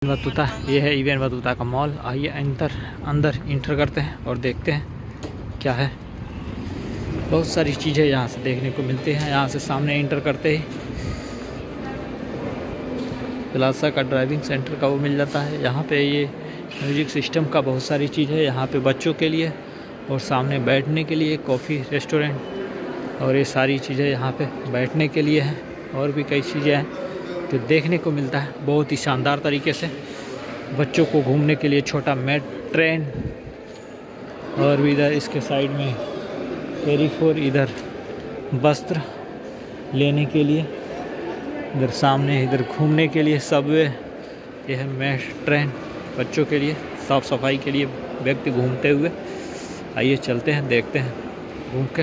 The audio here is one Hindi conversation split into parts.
बतूता, ये है इवेंट बतूता का मॉल। आइए अंदर इंटर करते हैं और देखते हैं क्या है। बहुत सारी चीज़ें यहाँ से देखने को मिलती हैं। यहाँ से सामने इंटर करते ही प्लाजा का ड्राइविंग सेंटर का वो मिल जाता है। यहाँ पे ये म्यूजिक सिस्टम का बहुत सारी चीज़ है यहाँ पे बच्चों के लिए, और सामने बैठने के लिए कॉफ़ी रेस्टोरेंट, और ये सारी चीज़ें यहाँ पे बैठने के लिए हैं। और भी कई चीज़ें हैं तो देखने को मिलता है बहुत ही शानदार तरीके से। बच्चों को घूमने के लिए छोटा मेट ट्रेन, और भी इधर इसके साइड में पेरीफोर, इधर वस्त्र लेने के लिए, इधर सामने इधर घूमने के लिए सबवे। यह है मेट ट्रेन बच्चों के लिए, साफ़ सफाई के लिए व्यक्ति घूमते हुए। आइए चलते हैं, देखते हैं घूम के।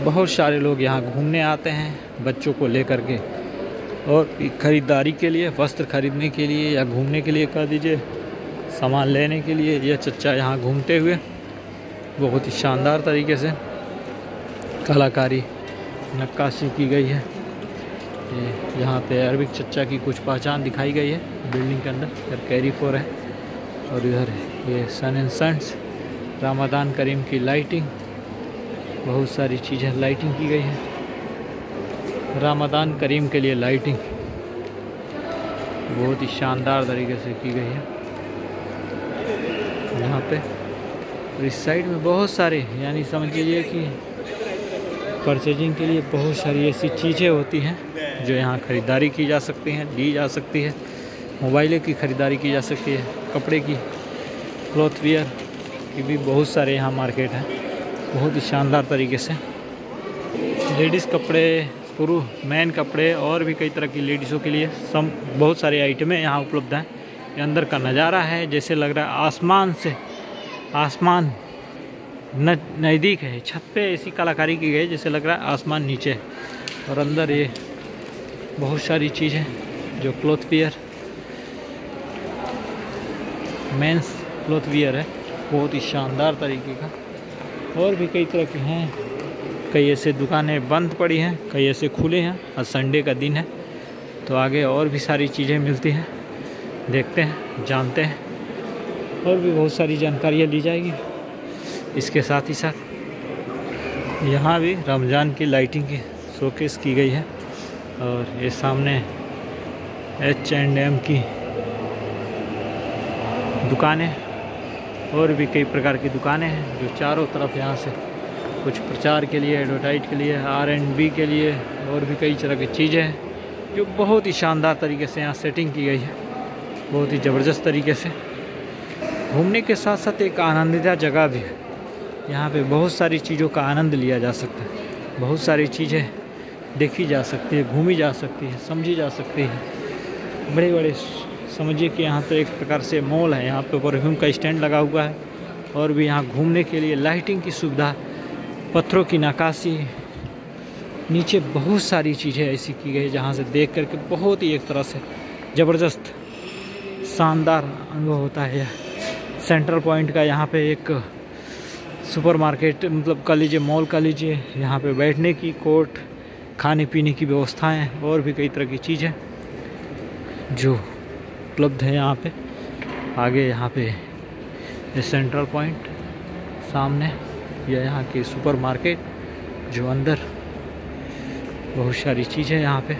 बहुत सारे लोग यहाँ घूमने आते हैं बच्चों को लेकर के, और ख़रीदारी के लिए, वस्त्र खरीदने के लिए या घूमने के लिए कह दीजिए, सामान लेने के लिए। यह चच्चा यहाँ घूमते हुए बहुत ही शानदार तरीके से कलाकारी नक्काशी की गई है। यहाँ पे अरबिक चच्चा की कुछ पहचान दिखाई गई है बिल्डिंग के अंदर। इधर कैरीफोर है, और इधर ये सन एंड सन्स, रमज़ान करीम की लाइटिंग, बहुत सारी चीज़ें लाइटिंग की गई है। रमज़ान करीम के लिए लाइटिंग बहुत ही शानदार तरीके से की गई है यहाँ पे। और इस साइड में बहुत सारे, यानी समझ लीजिए कि परचेजिंग के लिए बहुत सारी ऐसी चीज़ें होती हैं जो यहाँ ख़रीदारी की जा सकती हैं, ली जा सकती है। मोबाइलों की ख़रीदारी की जा सकती है, कपड़े की, क्लॉथ वियर की भी बहुत सारे यहाँ मार्केट हैं बहुत ही शानदार तरीके से। लेडीज़ कपड़े, पुरुष मैन कपड़े, और भी कई तरह की लेडीज़ों के लिए बहुत सारे आइटमें यहाँ उपलब्ध हैं। ये अंदर का नज़ारा है, जैसे लग रहा है आसमान नज़दीक है। छत पे ऐसी कलाकारी की गई जैसे लग रहा है आसमान नीचे है। और अंदर ये बहुत सारी चीज़ें जो cloth wear, men's cloth wear है बहुत ही शानदार तरीके का। और भी कई तरह के हैं, कई ऐसे दुकानें बंद पड़ी हैं, कई ऐसे खुले हैं। आज संडे का दिन है तो आगे और भी सारी चीज़ें मिलती हैं, देखते हैं, जानते हैं, और भी बहुत सारी जानकारियाँ ली जाएगी। इसके साथ ही साथ यहाँ भी रमज़ान की लाइटिंग की शोकेस की गई है। और ये सामने H&M की दुकानें, और भी कई प्रकार की दुकानें हैं जो चारों तरफ यहाँ से कुछ प्रचार के लिए, एडवर्टाइज के लिए, R&B के लिए, और भी कई तरह की चीज़ें हैं जो बहुत ही शानदार तरीके से यहाँ सेटिंग की गई है, बहुत ही ज़बरदस्त तरीके से। घूमने के साथ साथ एक आनंदीदा जगह भी है। यहाँ पे बहुत सारी चीज़ों का आनंद लिया जा सकता है, बहुत सारी चीज़ें देखी जा सकती है, घूमी जा सकती है, समझी जा सकती है। बड़े बड़े समझिए कि यहाँ तो एक प्रकार से मॉल है। यहाँ पे परफ्यूम का स्टैंड लगा हुआ है, और भी यहाँ घूमने के लिए लाइटिंग की सुविधा, पत्थरों की नक्काशी, नीचे बहुत सारी चीज़ें ऐसी की गई जहाँ से देख करके बहुत ही एक तरह से ज़बरदस्त शानदार अनुभव होता है। सेंट्रल पॉइंट का यहाँ पे एक सुपरमार्केट, मतलब कह लीजिए मॉल कह लीजिए, यहाँ पे बैठने की कोर्ट, खाने पीने की व्यवस्थाएं, और भी कई तरह की चीज़ें जो उपलब्ध है यहाँ पे। आगे यहाँ पे ये सेंट्रल पॉइंट, सामने यह यहाँ की सुपरमार्केट, जो अंदर बहुत सारी चीज़ें यहाँ पे